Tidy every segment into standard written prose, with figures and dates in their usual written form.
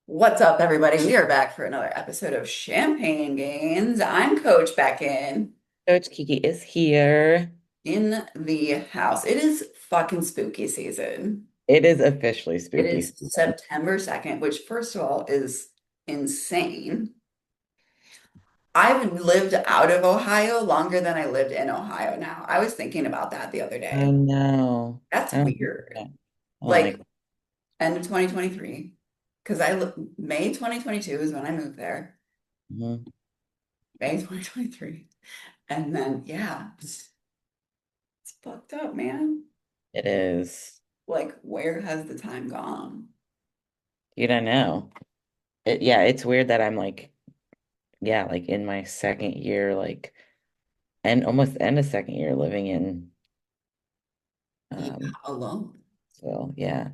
What's up, everybody? We are back for another episode of Champagne Gains. I'm Coach Beckyn Coach Kiki is here. in the house. It is fucking spooky season. It is officially It spooky is season. September 2nd, which, first of all, is insane. I've lived out of Ohio longer than I lived in Ohio now. I was thinking about that the other I day. know. That's I don't think weird. that. Oh my Like, end of 2023, because May 2022 is when I moved there. God. May 2023. And then, yeah, it's fucked up, man. It is. Like, where has the time gone? You don't know. Yeah, it's weird that I'm yeah, like in my second year, and almost end of second year living in Yeah, um alone. so yeah.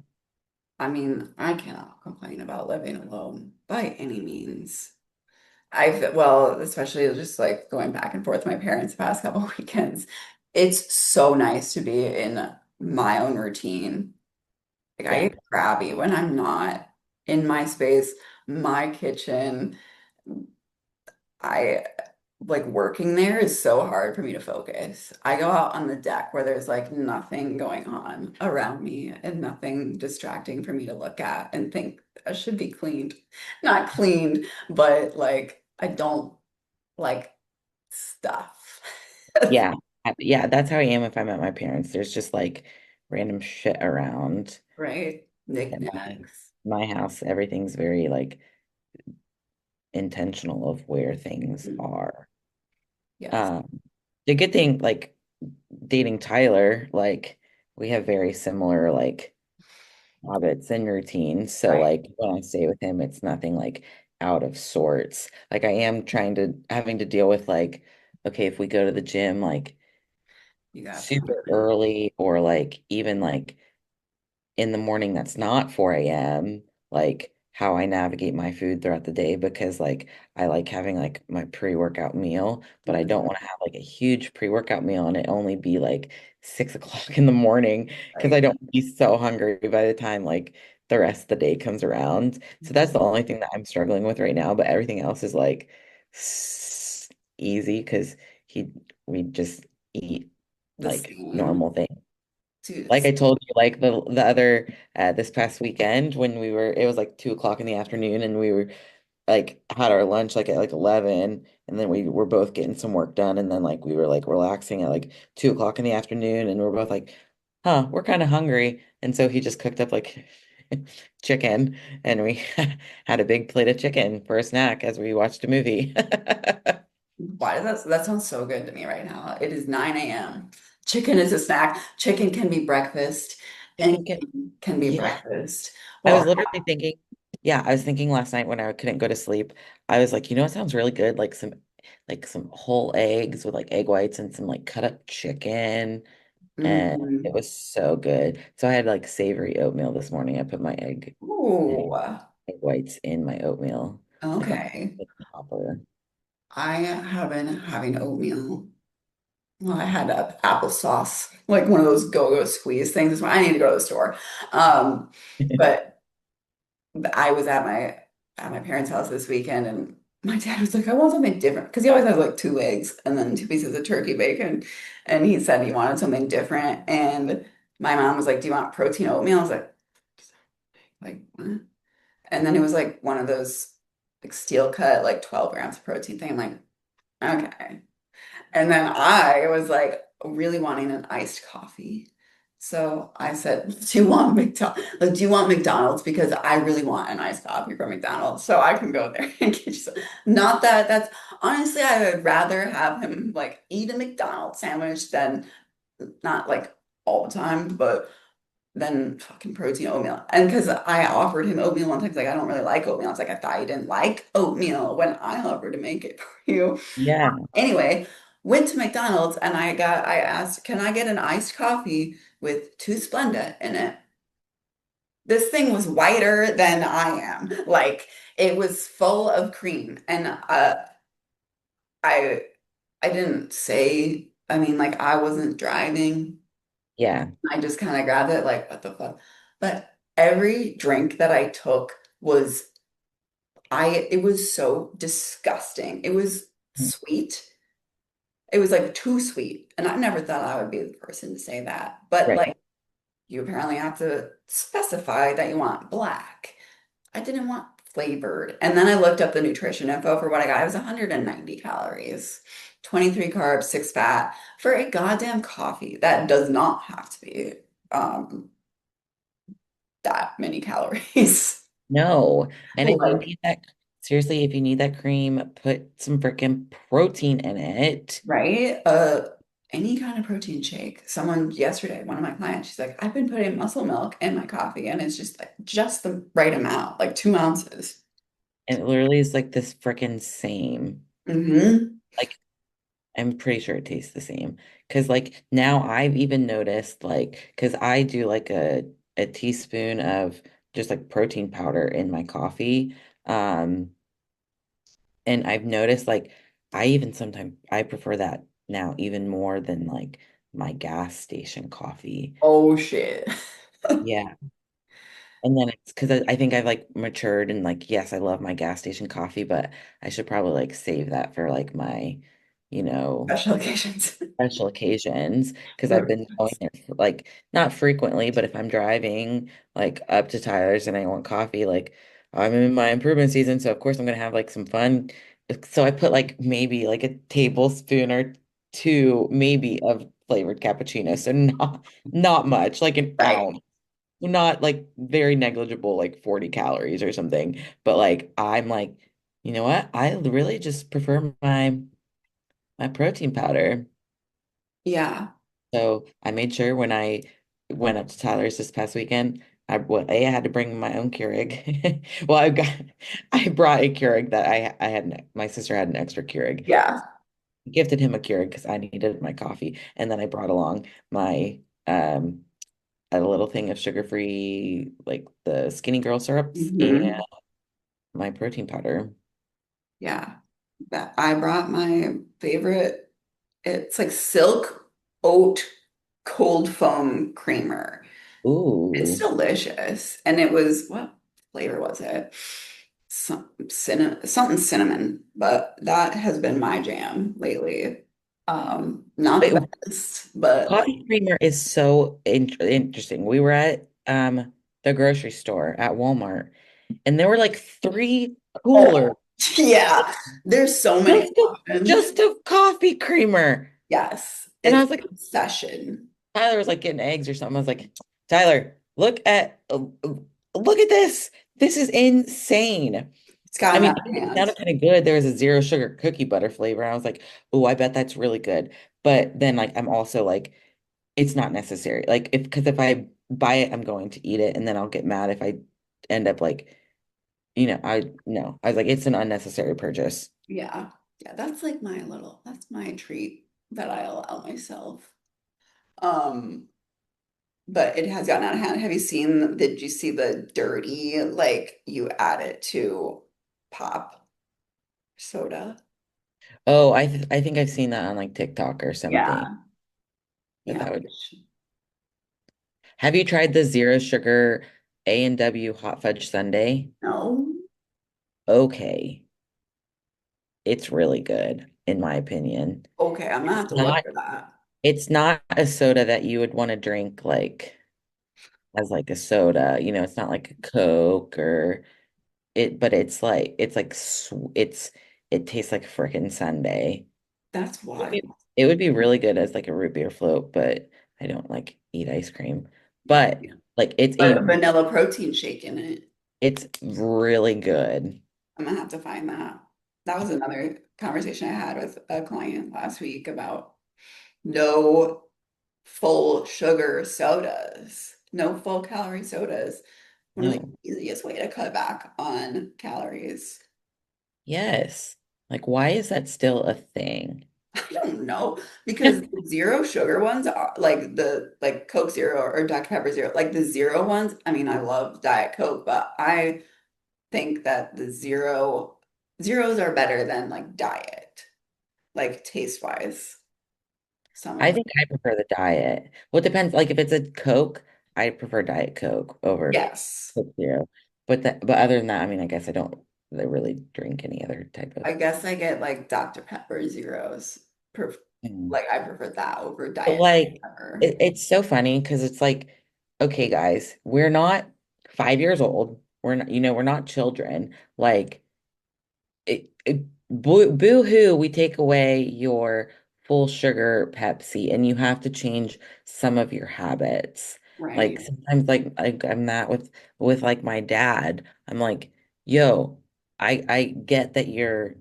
I mean, I cannot complain about living alone by any means. Well, especially just like going back and forth with my parents the past couple of weekends. It's so nice to be in my own routine. Like, I Yeah. get crabby when I'm not in my space, my kitchen. I like working there is so hard for me to focus. I go out on the deck where there's like nothing going on around me and nothing distracting for me to look at and think I should be cleaned. Not cleaned, but like I don't like stuff. Yeah. Yeah, that's how I am if I'm at my parents. There's just like random shit around. Right? In my Knickknacks. my house, everything's very like intentional of where things Mm, are. yes. Um, the good thing, like dating Tyler, like we have very similar like habits and routines. So Right. like when I stay with him, it's nothing like out of sorts. Like I am having to deal with like, okay, if we go to the gym like You got super time. early or like even like in the morning that's not 4 a.m., like how I navigate my food throughout the day because like I like having like my pre-workout meal, but I don't Mhm. want to have like a huge pre-workout meal and it only be like 6 o'clock in the morning because I Right. don't be so hungry by the time like the rest of the day comes around. So that's the only thing that I'm struggling with right now, but everything else is like easy because he we just eat The like same. normal things. Dude, Like I told you, like the other this past weekend when it was like 2 o'clock in the afternoon and we were like had our lunch like at like 11 and then we were both getting some work done and then like we were like relaxing at like 2 o'clock in the afternoon and we're both like, huh, we're kind of hungry. And so he just cooked up like chicken and we had a big plate of chicken for a snack as we watched a movie. why does that sounds so good to me right now? It is 9 a.m. Chicken is a snack. Chicken can be breakfast. Chicken can, Anything can be yeah. breakfast. I was Well, literally thinking, yeah, I was thinking last night when I couldn't go to sleep, I was like, you know what sounds really good? Like some whole eggs with like egg whites and some like cut up chicken. And it mm, was so good. So I had like savory oatmeal this morning. I put ooh, egg whites in my oatmeal, like on okay. the hopper. I have been having oatmeal. Well, I had applesauce, like one of those go-go squeeze things. I need to go to the store. Um, but I was at my parents' house this weekend, and my dad was like, "I want something different," because he always has like two eggs and then two pieces of turkey bacon, and he said he wanted something different. And my mom was like, "Do you want protein oatmeal?" I was like, what? And then it was like one of those like steel cut, like 12 grams of protein thing. I'm like, okay. And then I was like really wanting an iced coffee. So I said, do you want McDonald's? Because I really want an iced coffee from McDonald's. So I can go there and get you some. Not that that's honestly, I would rather have him like eat a McDonald's sandwich than not like all the time, but then fucking protein oatmeal. And because I offered him oatmeal one time, he's like, I don't really like oatmeal. I was like, I thought you didn't like oatmeal when I offered to make it for you. Yeah. Anyway, went to McDonald's and I asked, can I get an iced coffee with two Splenda in it? This thing was whiter than I am. Like it was full of cream. And I I didn't say, I mean, like I wasn't driving. Yeah. I just kind of grabbed it, like, what the fuck? But every drink that I took was it was so disgusting. It was sweet. It was like too sweet. And I never thought I would be the person to say that. But Right. like you apparently have to specify that you want black. I didn't want flavored. And then I looked up the nutrition info for what I got. It was 190 calories, 23 carbs, 6 fat for a goddamn coffee that does not have to be um that many calories. No. And if you Like, need that, seriously, if you need that cream, put some freaking protein in it. right? Any kind of protein shake. Someone yesterday, one of my clients, she's like, I've been putting muscle milk in my coffee and it's just like just the right amount, like 2 ounces. And it literally is like this freaking same. Hmm. Like, I'm pretty sure it tastes the same. Because like now I've even noticed like because I do like a teaspoon of just like protein powder in my coffee. Um, and I've noticed like I even sometimes I prefer that now even more than like my gas station coffee. Oh shit. Yeah. And then it's because I think I've like matured and like, yes, I love my gas station coffee, but I should probably like save that for like my, you know, Special occasions. special occasions because That I've makes been going sense. there like not frequently, but if I'm driving like up to Tyler's and I want coffee, like I'm in my improvement season, so of course I'm gonna have like some fun. So I put like maybe like a tablespoon or two maybe of flavored cappuccino. So not much, like an Right. ounce. Not like very negligible, like 40 calories or something. But like I'm like, you know what? I really just prefer my protein powder. Yeah. So I made sure when I went up to Tyler's this past weekend, I had to bring my own Keurig. Well, I brought a Keurig that I had my sister had an extra Keurig. Yeah. Gifted him a Keurig because I needed my coffee, and then I brought along my a little thing of sugar-free like the Skinny Girl syrups and Hmm. my protein powder. Yeah. That I brought my favorite, it's like silk oat cold foam creamer. It's Ooh. delicious. And it was, what flavor was it? Something cinnamon, but that has been my jam lately. Not Wait, the best, but like, coffee creamer is so interesting. We were at the grocery store at Walmart, and there were like three coolers oh, yeah, there's so many just of, options. just of coffee creamer. Yes, And I it's was like, an obsession. Tyler was like getting eggs or something. I was like, Tyler, look at this. This is insane. It's I gotten mean, out of it hand. sounded kind of good. There was a zero sugar cookie butter flavor. I was like, oh, I bet that's really good. But then like I'm also like, it's not necessary. Like if I buy it, I'm going to eat it, and then I'll get mad if I end up like, I no. I was like, it's an unnecessary purchase. Yeah, yeah, that's my treat that I allow myself. Um, but it has gotten out of hand. Did you see the dirty, like you add it to pop soda? I think I've seen that on like TikTok or something. Yeah, But yeah. that would. Have you tried the zero sugar A&W hot fudge sundae? No. Okay, it's really good in my opinion. Okay, I'm gonna It's have to look not for that. it's not a soda that you would want to drink like as like a soda. It's not like a Coke or but it tastes like a freaking sundae. That's It wild. it would be really good as like a root beer float, but I don't like eat ice cream. But Yeah. like But vanilla protein shake in it. it's really good. I'm gonna have to find that. That was another conversation I had with a client last week about no full sugar sodas, no full calorie sodas. One of the No. easiest way to cut back on calories. Yes. Like why is that still a thing? I don't know because the zero sugar ones are like the like Coke Zero or Dr. Pepper Zero, like the zero ones. I mean, I love Diet Coke, but I think that the zeros are better than like diet, like taste wise. Some of I them. think I prefer the diet. Well, it depends. Like if it's a Coke, I prefer Diet Coke over Yes. Coke Zero. But other than that, I mean, I guess I don't. really drink any other type of. I guess I get like Dr. Pepper zeros. Perf Mm. like I prefer that over But Diet like, Pepper. it's so funny because it's like, okay, guys, we're not 5 years old. We're not, we're not children. Like, boo-hoo, we take away your full sugar Pepsi and you have to change some of your habits. Like Right. sometimes I'm that with like my dad. I'm like, yo, I get that you're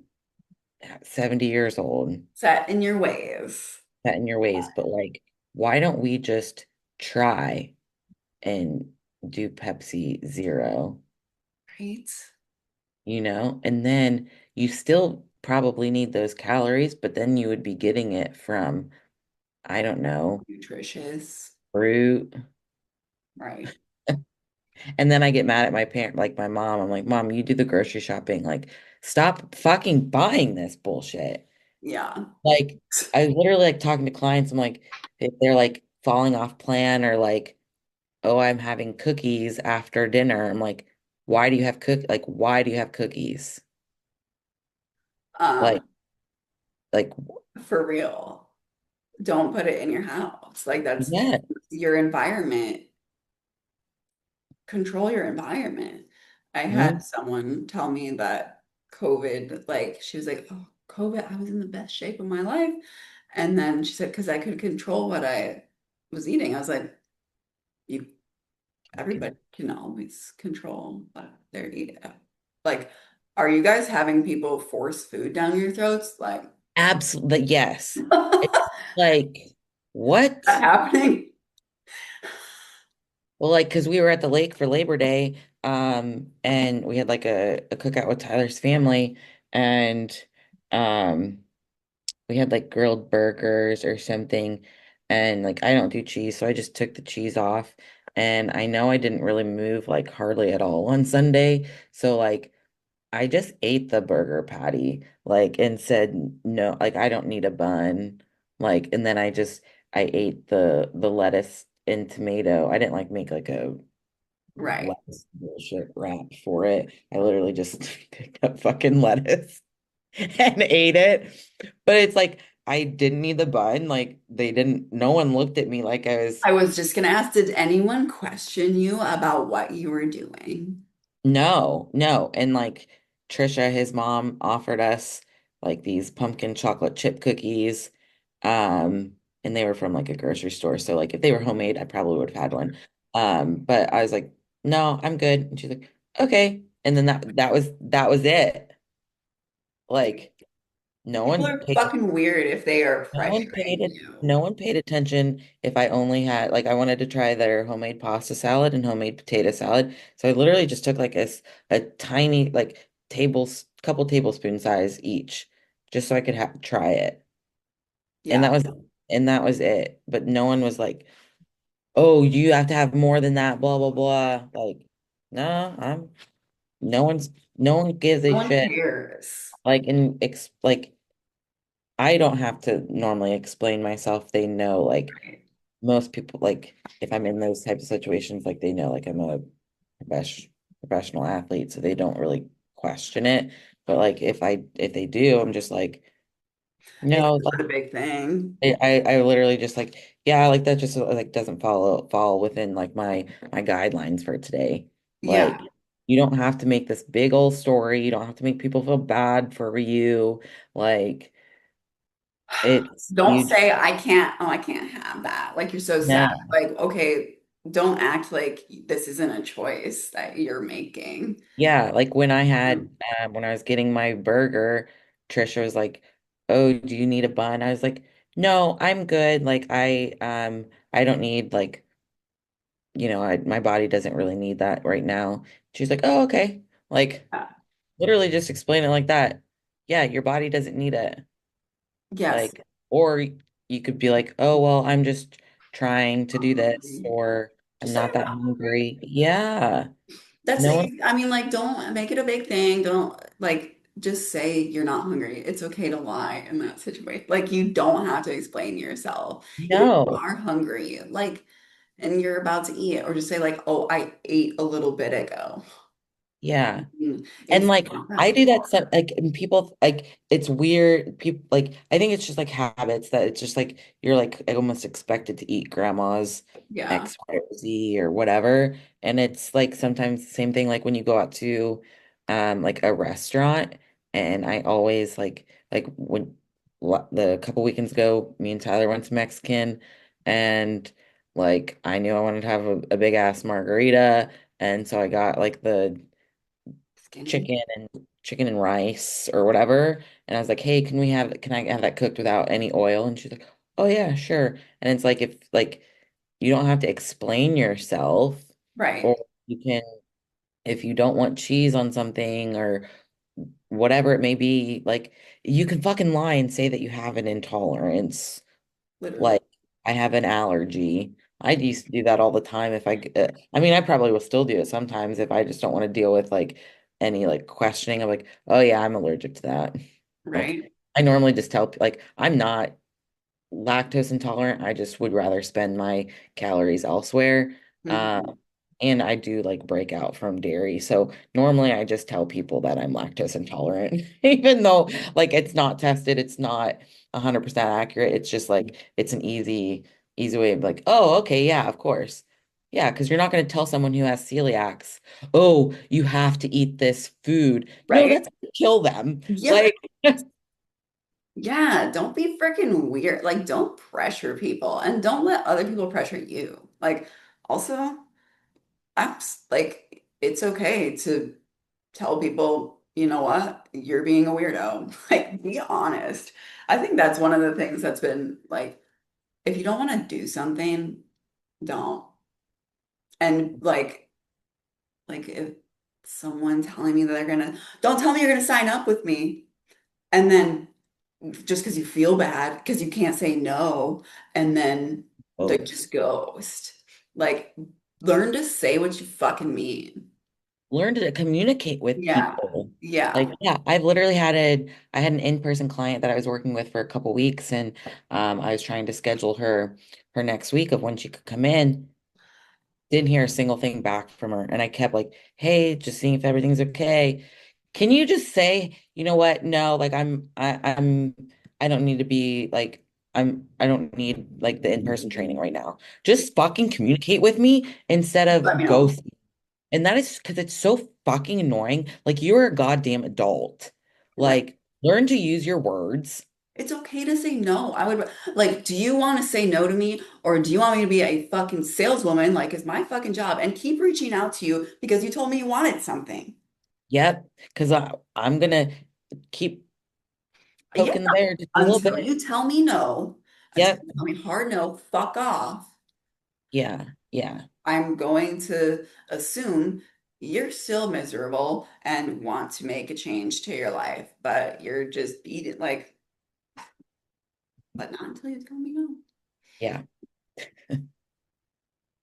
70 years old, Set in your ways. set in your ways, but like, why don't we just try and do Pepsi Zero, Right? And then you still probably need those calories, but then you would be getting it from, I don't know, Nutritious. fruit. Right. And then I get mad at my parent, like my mom. I'm like, Mom, you do the grocery shopping. Like, stop fucking buying this bullshit. Yeah. Like, I literally like talking to clients. I'm like, if they're like falling off plan or like, oh, I'm having cookies after dinner. I'm like, why do you have cookies? Um, Like, like, for real. Don't put it in your house. Like that's yeah. your environment. Control your environment. I had Mhm. someone tell me that COVID, like she was like, oh, COVID, I was in the best shape of my life. And then she said, because I could control what I was eating. I was like, you, everybody can always control what they're eating. Like, are you guys having people force food down your throats? Like, Absolutely, yes. It's that like, what? happening? Well, like, because we were at the lake for Labor Day, and we had like a cookout with Tyler's family, and um, we had like grilled burgers or something, and like I don't do cheese, so I just took the cheese off, and I know I didn't really move like hardly at all on Sunday, so like I just ate the burger patty, like, and said no, like I don't need a bun, like, and then I ate the lettuce and tomato. I didn't like make like a Right. lettuce bullshit wrap for it. I literally just picked up fucking lettuce and ate it. But it's like I didn't need the bun. Like they didn't. No one looked at me like I was. I was just gonna ask, did anyone question you about what you were doing? No, no. And like Trisha, his mom offered us like these pumpkin chocolate chip cookies. And they were from like a grocery store. So like if they were homemade, I probably would have had one. But I was like, no, I'm good. And she's like, okay. And then that was it. Like no People one are paid fucking weird if they are no one pressuring paid it. you. No one paid attention if I only had like I wanted to try their homemade pasta salad and homemade potato salad. So I literally just took like a tiny like couple tablespoon size each, just so I could try it. And Yeah. that was it. But no one was like, "Oh, you have to have more than that." Blah blah blah. Like, no, no one gives No a one shit. cares. Like like I don't have to normally explain myself. They know like Right. most people like if I'm in those types of situations, like they know like I'm a professional athlete, so they don't really question it. But like if they do, I'm just like, It's no, not like a big thing. I literally just like, yeah, like that just like doesn't fall within like my guidelines for today. Yeah. Like you don't have to make this big old story. You don't have to make people feel bad for you. Like it's Don't you just say I can't, oh, I can't have that. Like you're so sad. no. Like, okay, don't act like this isn't a choice that you're making. Yeah, like when I Um, had when I was getting my burger, Trisha was like, "Oh, do you need a bun?" I was like, "No, I'm good. Like I don't need like, my body doesn't really need that right now." She's like, "Oh, okay." Like uh, literally just explain it like that. Yeah, your body doesn't need it. yes. Like or you could be like, "Oh, well, I'm just trying to do this," Hungry. or "I'm Just say not I'm that not hungry. hungry." Yeah. That's No it. one I mean, like, don't make it a big thing. Don't like just say you're not hungry. It's okay to lie in that situation. Like, you don't have to explain yourself. If you no. are hungry, like, and you're about to eat, or just say, like, oh, I ate a little bit ago. Yeah. And It's like not I that. do that stuff like and people like it's weird. People like I think it's just like habits that it's just like you're like almost expected to eat grandma's Yeah. X, Y, or Z or whatever. And it's like sometimes the same thing like when you go out to like a restaurant and I always like when the couple weekends ago, me and Tyler went to Mexican and like I knew I wanted to have a big ass margarita. And so I got like the Skinny. chicken and rice or whatever. And I was like, hey, can I have that cooked without any oil? And she's like, oh yeah, sure. And it's like if like you don't have to explain yourself, or Right. you can if you don't want cheese on something or whatever it may be, like you can fucking lie and say that you have an intolerance. Literally. Like, I have an allergy. I used to do that all the time I mean, I probably will still do it sometimes if I just don't want to deal with like any like questioning of like, oh yeah, I'm allergic to that. Like, Right. I normally just tell like I'm not lactose intolerant. I just would rather spend my calories elsewhere. Uh, Hmm. and I do like break out from dairy. So normally I just tell people that I'm lactose intolerant, even though like it's not tested, it's not 100% accurate. It's just like it's an easy way of like, oh, okay, yeah, of course. Yeah, because you're not going to tell someone who has celiacs, oh, you have to eat this food. No, Right. that's gonna kill them. Yeah. Like, Yeah. Don't be freaking weird. Like, don't pressure people and don't let other people pressure you. Like, also, like, it's okay to tell people, you know what, you're being a weirdo. Like, be honest. I think that's one of the things that's been like, if you don't want to do something, don't. And like if someone telling me that they're gonna, don't tell me you're gonna sign up with me. And then just because you feel bad, because you can't say no, and then like oh. just ghost. Like, learn to say what you fucking mean. Learn to communicate with Yeah. people. Like, Yeah. yeah, I've literally I had an in-person client that I was working with for a couple weeks and I was trying to schedule her next week of when she could come in. Didn't hear a single thing back from her. And I kept like, hey, just seeing if everything's okay. Can you just say, you know what? No, like I don't need to be like I don't need like the in-person training right now. Just fucking communicate with me instead Let of me know. ghost. And that is because it's so fucking annoying. Like you're a goddamn adult. Right. Like learn to use your words. It's okay to say no. I would like, do you want to say no to me or do you want me to be a fucking saleswoman like it's my fucking job and keep reaching out to you because you told me you wanted something? Yep. Because I'm gonna keep Yeah, poking the bear just a little until bit. you tell me no, until Yep. you tell me hard no, fuck off. Yeah. Yeah. I'm going to assume you're still miserable and want to make a change to your life, but you're just beating like, but not until you tell me no. Yeah.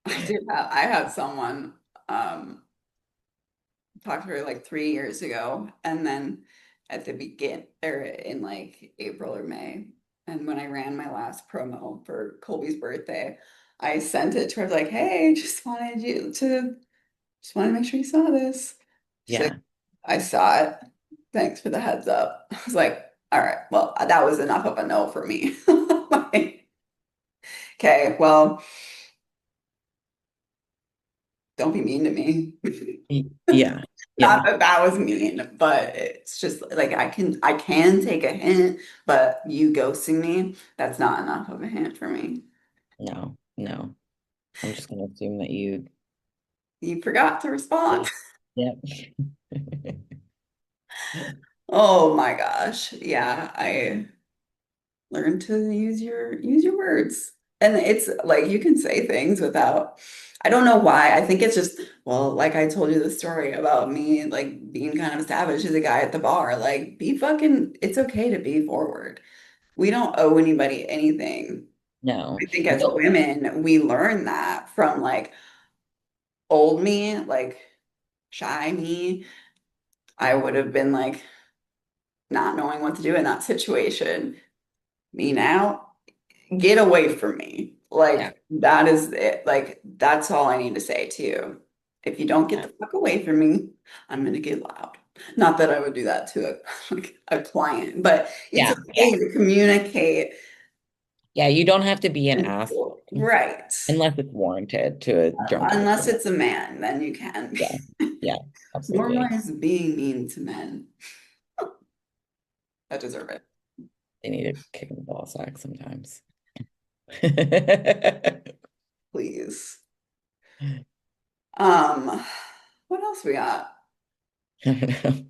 I had someone talked to her like 3 years ago, and then at the begin or in like April or May, and when I ran my last promo for Colby's birthday, I sent it to her like, "Hey, just wanted to make sure you saw this." She's like, Yeah. "I saw it. Thanks for the heads up." I was like, "All right, well, that was enough of a no for me." Like, okay, well, don't be mean to me. Yeah. Not Yeah. that that was mean, but it's just like I can take a hint, but you ghosting me, that's not enough of a hint for me. No. No. I'm just gonna assume that you You forgot to respond. Yep. Oh my gosh. Yeah, I learned to use your words. And it's like you can say things without I don't know why. I think it's just, well, like I told you the story about me like being kind of savage to the guy at the bar. Like be fucking, it's okay to be forward. We don't owe anybody anything. No. I think as No. women, we learn that from like old me, like shy me. I would have been like not knowing what to do in that situation. Me now, get away from me. Yeah. Like that is it. Like that's all I need to say to you. If you don't get Yeah. the fuck away from me, I'm gonna get loud. Not that I would do that to a, like a client, but it's Yeah. Yeah. okay to communicate. Yeah. You don't have to be an asshole Right. unless it's warranted to a drunk Unless individual. it's a man, then you can. Yeah. Yeah. Absolutely. Normalize being mean to men that deserve it, They need a kick in the ball sack sometimes. please. Um, what else we got? I don't know.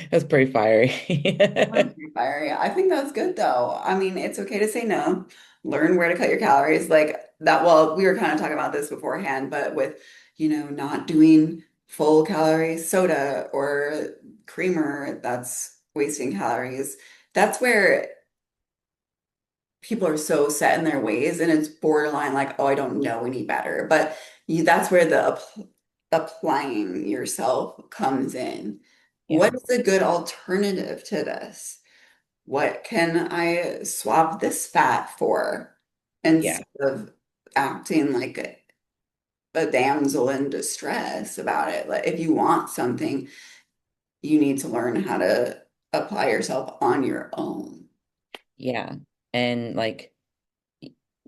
That's pretty fiery. Pretty fiery. I think that's good though. I mean, it's okay to say no. Learn where to cut your calories. Like that, well, we were kind of talking about this beforehand, but with, not doing full calorie soda or creamer, that's wasting calories. That's where people are so set in their ways and it's borderline like, oh, I don't know any better. But that's where the applying yourself comes in. Yeah. What is a good alternative to this? What can I swap this fat for Yeah. instead of acting like a damsel in distress about it? Like if you want something, you need to learn how to apply yourself on your own. Yeah. And like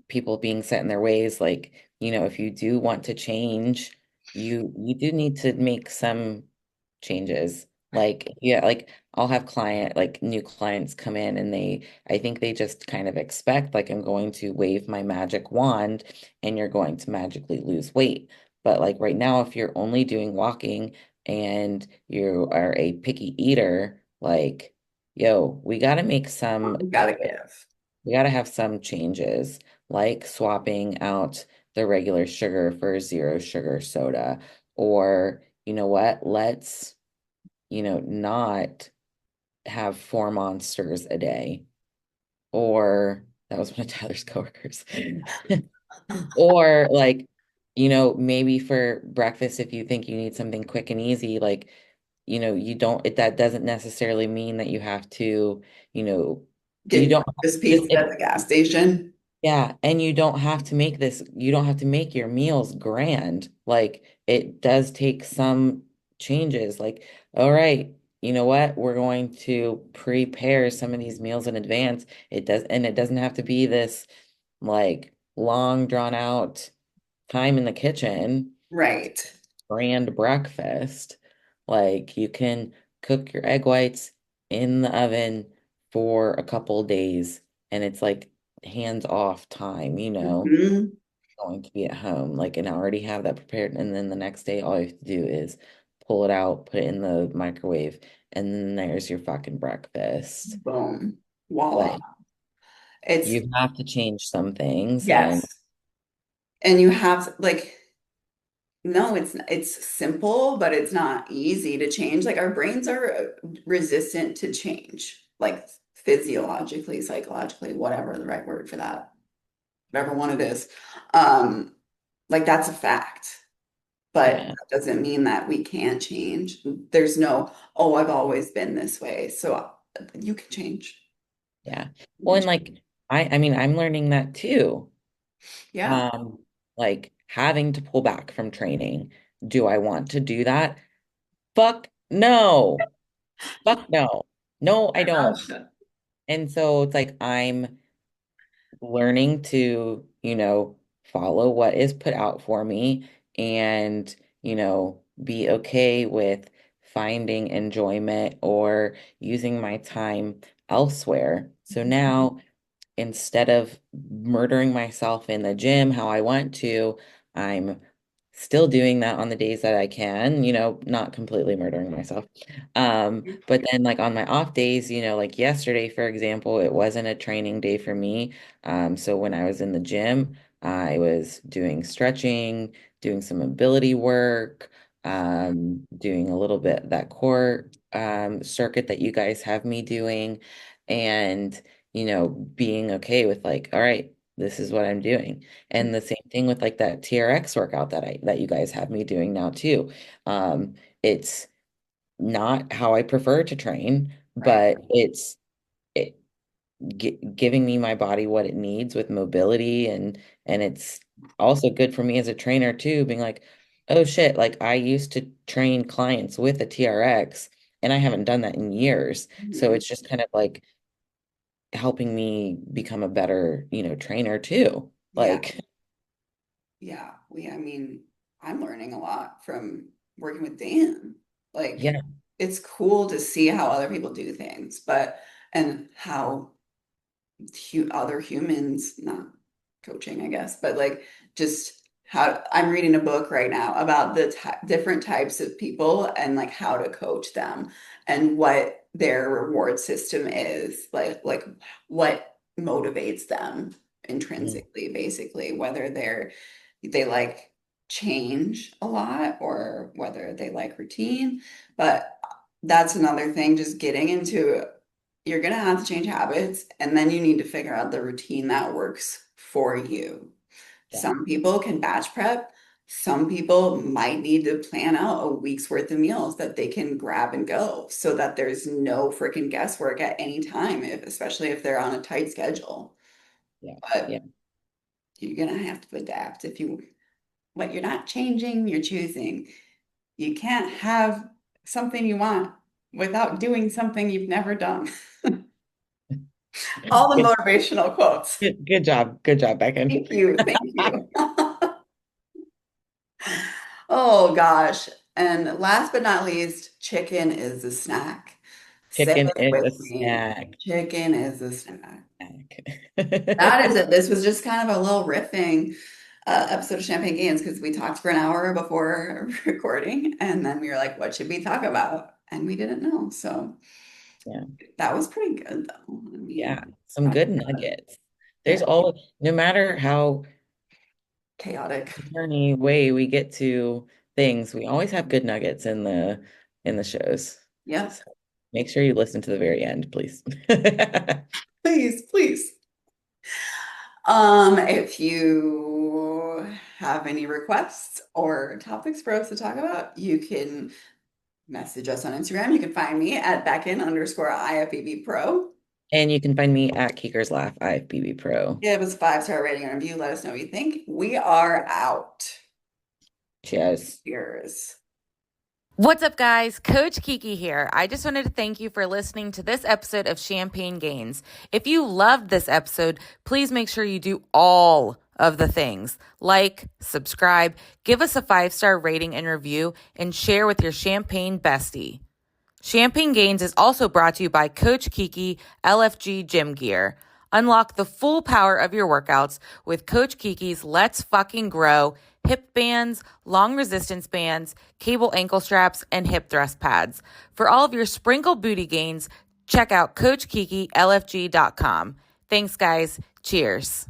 people being set in their ways, like, if you do want to change, you do need to make some changes. Like, yeah, like I'll have new clients come in and I think they just kind of expect like I'm going to wave my magic wand and you're going to magically lose weight. But like right now, if you're only doing walking and you are a picky eater, like, yo, You gotta give. we gotta have some changes, like swapping out the regular sugar for zero sugar soda. Or, you know what? Let's, not have four monsters a day. Or that was one of Tyler's coworkers. Or like, maybe for breakfast, if you think you need something quick and easy, like, that doesn't necessarily mean that you have to, you know, you Get don't breakfast just, pizza at the gas station. yeah, and you don't have to make your meals grand. Like it does take some changes. Like, all right, you know what? We're going to prepare some of these meals in advance. It doesn't have to be this like long drawn out time in the kitchen, Right. grand breakfast. Like you can cook your egg whites in the oven for a couple days and it's like hands off time, Mhm. going to be at home, like, and I already have that prepared. And then the next day, all you have to do is pull it out, put it in the microwave, and then there's your fucking breakfast. Boom. Voila. Like, It's you have to change some things. And yes. And you have like no, it's simple, but it's not easy to change. Like our brains are resistant to change, like physiologically, psychologically, whatever the right word for that, whatever one it is. Um, like that's a fact. But yeah, that doesn't mean that we can't change. There's no, oh, I've always been this way. So you can change. yeah. You Well, can and change. like, I mean, I'm learning that too. Yeah. Like having to pull back from training. Do I want to do that? Fuck no. Fuck no. No, I don't. And so it's like I'm learning to, follow what is put out for me and, be okay with finding enjoyment or using my time elsewhere. So now instead of murdering myself in the gym how I want to, I'm still doing that on the days that I can, not completely murdering myself. But then like on my off days, like yesterday, for example, it wasn't a training day for me. So when I was in the gym, I was doing stretching, doing some mobility work, doing a little bit of that core circuit that you guys have me doing, and being okay with like, all right, this is what I'm doing. And the same thing with like that TRX workout that you guys have me doing now too. It's not how I prefer to train, Right. but it's it, giving me my body what it needs with mobility, and it's also good for me as a trainer too, being like, Oh shit, like I used to train clients with a TRX and I haven't done that in years. So Mhm. it's just kind of like helping me become a better, trainer too. Yeah. Like, Yeah. I mean, I'm learning a lot from working with Dan. Like, yeah, it's cool to see how other people do things, and how other humans, not coaching, I guess, but like just how I'm reading a book right now about the different types of people and like how to coach them and what their reward system is, like what motivates them mm, intrinsically, basically, whether they like change a lot or whether they like routine. But that's another thing, just getting into you're going to have to change habits, and then you need to figure out the routine that works for you. yeah, Some people can batch prep. Some people might need to plan out a week's worth of meals that they can grab and go so that there's no freaking guesswork at any time, especially if they're on a tight schedule. yeah, yeah. But you're going to have to adapt but you're not changing, you're choosing. You can't have something you want without doing something you've never done. All the Good, motivational quotes. good job. Good job, Beckon. Thank you. Thank you. Oh gosh. And last but not least, chicken is a snack. Say Chicken it is a with me. snack. Chicken is a snack. That is Snack. it. This was just kind of a little riffing episode of Champagne Games because we talked for an hour before recording, and then we were like, what should we talk about? And we didn't know. So Yeah. that was pretty good though. I Yeah, mean, some not good bad. nuggets. Yeah, There's always, no matter how chaotic. journey way we get to things, we always have good nuggets in the shows. Yep. So make sure you listen to the very end, please. Please, please. If you have any requests or topics for us to talk about, you can message us on Instagram. You can find me at Beckyn_IFBB Pro. And you can find me at Keeker's Laugh, IFBB Pro. Give us a 5-star rating and review. Let us know what you think. We are out. Cheers. Cheers. What's up, guys? Coach Kiki here. I just wanted to thank you for listening to this episode of Champagne Gains. If you loved this episode, please make sure you do all of the things like, subscribe, give us a 5-star rating and review, and share with your champagne bestie. Champagne Gains is also brought to you by Coach Kiki LFG Gym Gear. Unlock the full power of your workouts with Coach Kiki's Let's Fucking Grow hip bands, long resistance bands, cable ankle straps, and hip thrust pads. For all of your sprinkle booty gains, check out CoachKikiLFG.com. Thanks, guys. Cheers.